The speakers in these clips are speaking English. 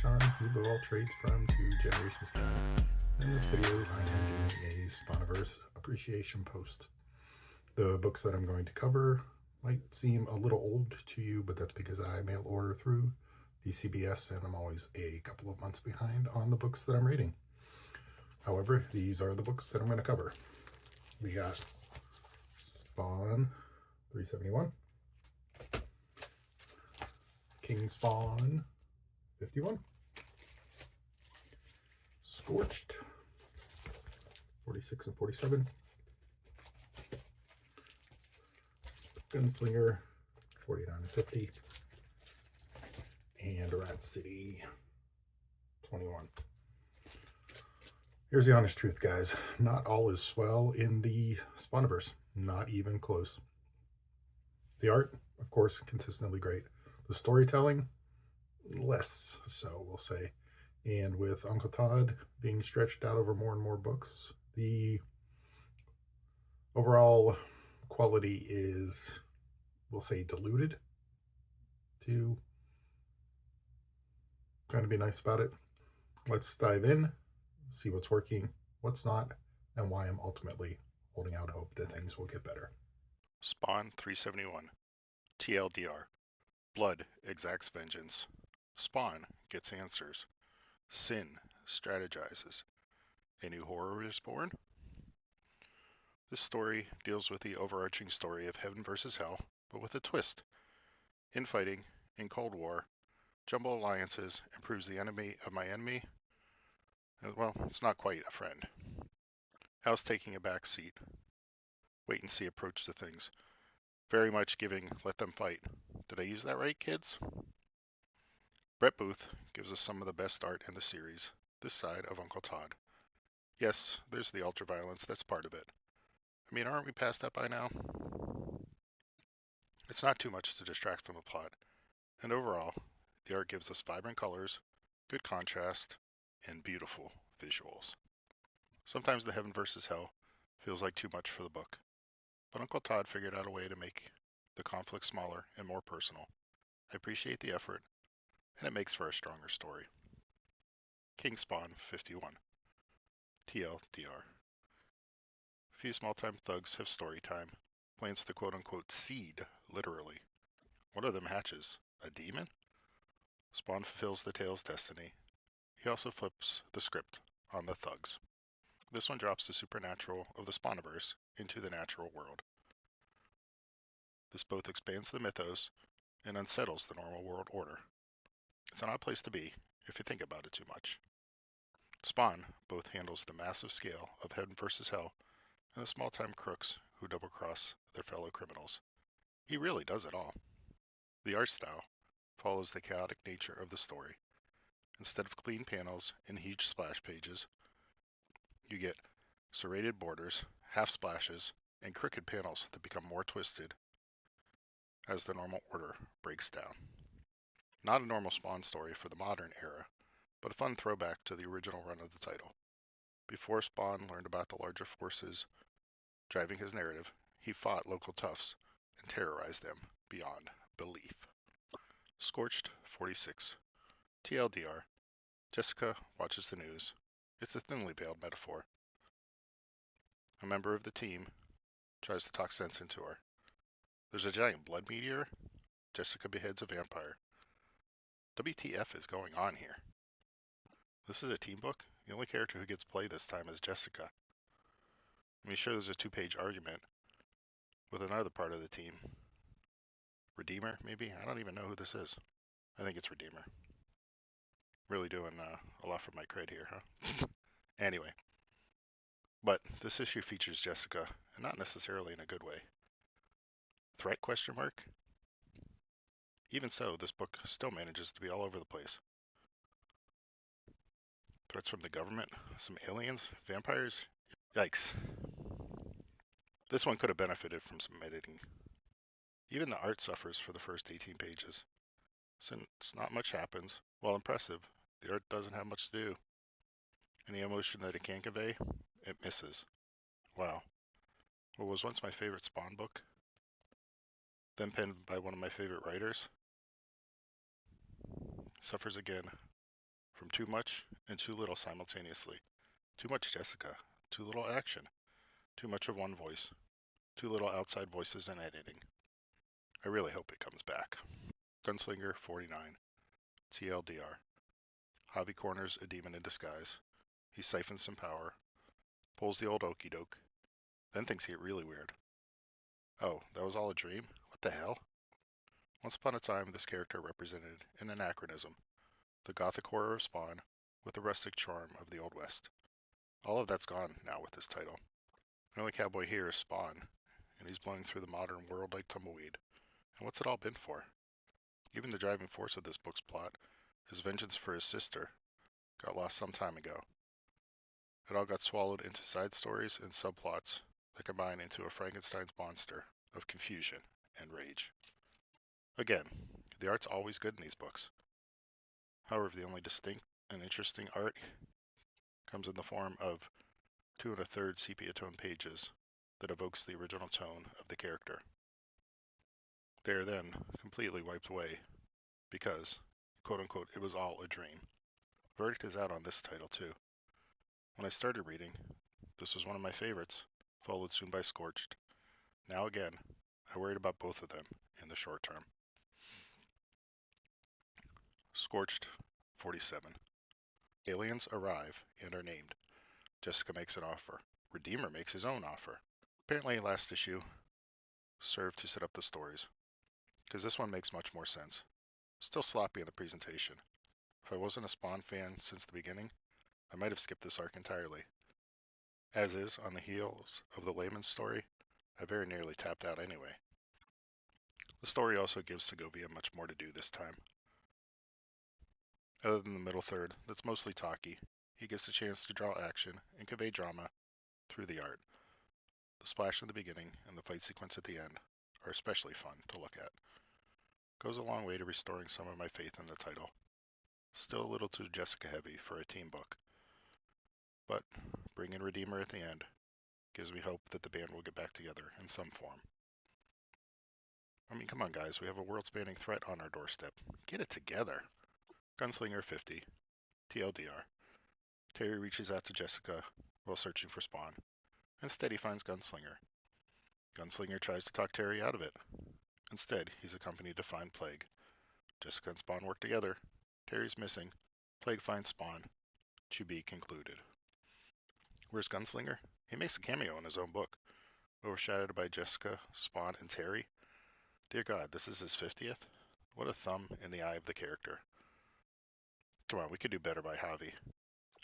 Sean, noob of all trades from 2 generations ago. In this video, I am doing a Spawniverse appreciation post. The books that I'm going to cover might seem a little old to you, but that's because I mail order through DCBS and I'm always a couple of months behind on the books that I'm reading. However, these are the books that I'm going to cover. We got Spawn 371, King Spawn 51, Scorched 46 and 47, Gunslinger 49 and 50, and Rat City 21. Here's the honest truth, guys. Not all is swell in the Spawniverse. Not even close. The art, of course, consistently great. The storytelling, less so, we'll say. And with Uncle Todd being stretched out over more and more books, the overall quality is, we'll say, diluted to kind of be nice about it. Let's dive in, see what's working, what's not, and why I'm ultimately holding out hope that things will get better. Spawn 371. TLDR. Blood exacts vengeance. Spawn gets answers. Sin strategizes. A new horror is born? This story deals with the overarching story of heaven versus hell, but with a twist. Infighting, in Cold War, jumble alliances, and proves the enemy of my enemy. Well, it's not quite a friend. Hal's taking a back seat. Wait and see approach to things. Very much giving let them fight. Did I use that right, kids? Brett Booth gives us some of the best art in the series, this side of Uncle Todd. Yes, there's the ultraviolence, that's part of it. I mean, aren't we past that by now? It's not too much to distract from the plot, and overall, the art gives us vibrant colors, good contrast, and beautiful visuals. Sometimes the heaven versus hell feels like too much for the book, but Uncle Todd figured out a way to make the conflict smaller and more personal. I appreciate the effort, and it makes for a stronger story. King Spawn 51. TLDR. A few small-time thugs have story time. Plants the quote-unquote seed, literally. One of them hatches. A demon? Spawn fulfills the tale's destiny. He also flips the script on the thugs. This one drops the supernatural of the Spawniverse into the natural world. This both expands the mythos and unsettles the normal world order. It's an odd place to be, if you think about it too much. Spawn both handles the massive scale of heaven versus hell and the small-time crooks who double-cross their fellow criminals. He really does it all. The art style follows the chaotic nature of the story. Instead of clean panels and huge splash pages, you get serrated borders, half splashes, and crooked panels that become more twisted as the normal order breaks down. Not a normal Spawn story for the modern era, but a fun throwback to the original run of the title. Before Spawn learned about the larger forces driving his narrative, he fought local toughs and terrorized them beyond belief. Scorched 46. TLDR. Jessica watches the news. It's a thinly veiled metaphor. A member of the team tries to talk sense into her. There's a giant blood meteor. Jessica beheads a vampire. WTF is going on here? This is a team book? The only character who gets played this time is Jessica. I mean, sure, there's a 2-page argument with another part of the team. Redeemer, maybe? I don't even know who this is. I think it's Redeemer. Really doing a lot for my cred here, huh? Anyway. But this issue features Jessica, and not necessarily in a good way. Threat question mark? Even so, this book still manages to be all over the place. Threats from the government, some aliens, vampires. Yikes. This one could have benefited from some editing. Even the art suffers for the first 18 pages. Since not much happens, while impressive, the art doesn't have much to do. Any emotion that it can convey, it misses. Wow. What was once my favorite Spawn book, then penned by one of my favorite writers, suffers again from too much and too little simultaneously. Too much Jessica, too little action, too much of one voice, too little outside voices and editing. I really hope it comes back. Gunslinger 49, TLDR. Javi corners a demon in disguise. He siphons some power, pulls the old okey doke, then things get really weird. Oh, that was all a dream? What the hell? Once upon a time, this character represented an anachronism, the gothic horror of Spawn, with the rustic charm of the Old West. All of that's gone now with this title. The only cowboy here is Spawn, and he's blowing through the modern world like tumbleweed. And what's it all been for? Even the driving force of this book's plot, his vengeance for his sister, got lost some time ago. It all got swallowed into side stories and subplots that combine into a Frankenstein's monster of confusion and rage. Again, the art's always good in these books. However, the only distinct and interesting art comes in the form of 2 1/3 sepia tone pages that evokes the original tone of the character. They are then completely wiped away because, quote unquote, it was all a dream. Verdict is out on this title too. When I started reading, this was one of my favorites, followed soon by Scorched. Now again, I worried about both of them in the short term. Scorched 47. Aliens arrive and are named. Jessica makes an offer. Redeemer makes his own offer. Apparently last issue served to set up the stories, because this one makes much more sense. Still sloppy in the presentation. If I wasn't a Spawn fan since the beginning, I might have skipped this arc entirely. As is, on the heels of the layman's story, I very nearly tapped out anyway. The story also gives Segovia much more to do this time. Other than the middle third, that's mostly talky, he gets a chance to draw action and convey drama through the art. The splash in the beginning and the fight sequence at the end are especially fun to look at. Goes a long way to restoring some of my faith in the title. Still a little too Jessica heavy for a team book, but bring in Redeemer at the end gives me hope that the band will get back together in some form. I mean, come on guys, we have a world-spanning threat on our doorstep. Get it together. Gunslinger 50, TLDR. Terry reaches out to Jessica while searching for Spawn. Instead, he finds Gunslinger. Gunslinger tries to talk Terry out of it. Instead, he's accompanied to find Plague. Jessica and Spawn work together. Terry's missing. Plague finds Spawn. To be concluded. Where's Gunslinger? He makes a cameo in his own book. Overshadowed by Jessica, Spawn, and Terry. Dear God, this is his 50th? What a thumb in the eye of the character. Come on, we could do better by Javi.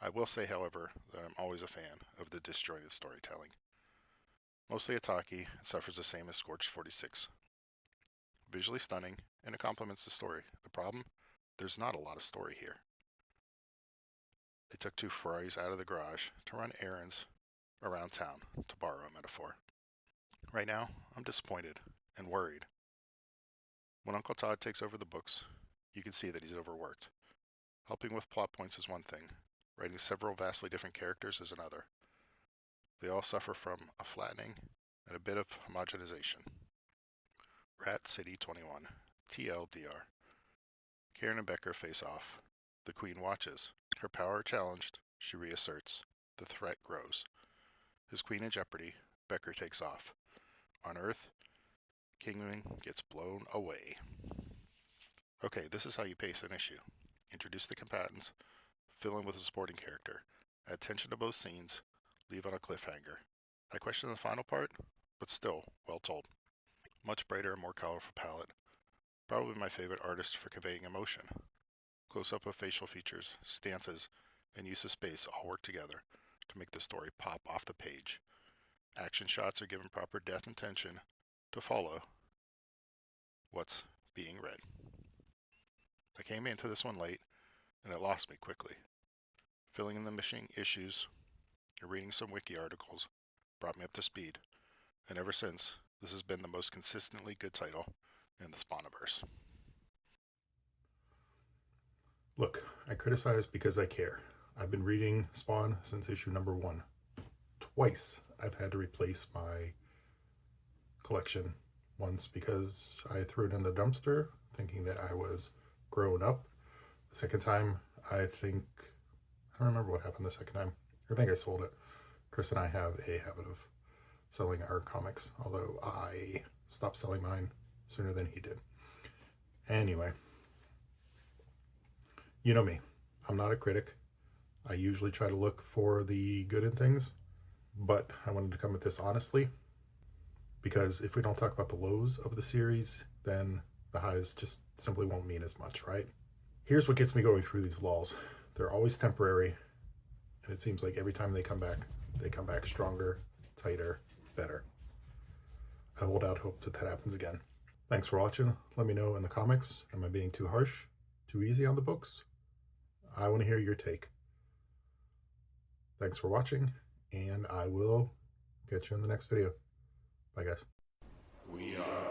I will say, however, that I'm always a fan of the disjointed storytelling. Mostly a talkie, it suffers the same as Scorched 46. Visually stunning, and it complements the story. The problem? There's not a lot of story here. They took 2 Ferraris out of the garage to run errands around town, to borrow a metaphor. Right now, I'm disappointed and worried. When Uncle Todd takes over the books, you can see that he's overworked. Helping with plot points is one thing. Writing several vastly different characters is another. They all suffer from a flattening and a bit of homogenization. Rat City 21, TLDR. Karen and Becker face off. The Queen watches. Her power challenged, she reasserts. The threat grows. His queen in jeopardy, Becker takes off. On Earth, Kingwing gets blown away. Okay, this is how you pace an issue. Introduce the combatants, fill in with a supporting character, add tension to both scenes, leave on a cliffhanger. I question the final part, but still, well told. Much brighter and more colorful palette. Probably my favorite artist for conveying emotion. Close-up of facial features, stances, and use of space all work together to make the story pop off the page. Action shots are given proper depth and tension to follow what's being read. I came into this one late, and it lost me quickly. Filling in the missing issues and reading some wiki articles brought me up to speed, and ever since, this has been the most consistently good title in the Spawniverse. Look, I criticize because I care. I've been reading Spawn since issue number 1. Twice I've had to replace my collection. Once because I threw it in the dumpster thinking that I was grown up. The second time I don't remember what happened the second time. I think I sold it. Chris and I have a habit of selling our comics, although I stopped selling mine sooner than he did. Anyway, you know me. I'm not a critic. I usually try to look for the good in things, but I wanted to come at this honestly, because if we don't talk about the lows of the series, then the highs just simply won't mean as much, right? Here's what gets me going through these lulls. They're always temporary, and it seems like every time they come back stronger, tighter, better. I hold out hope that happens again. Thanks for watching. Let me know in the comments, am I being too harsh, too easy on the books? I want to hear your take. Thanks for watching, and I will catch you in the next video. Bye, guys. We are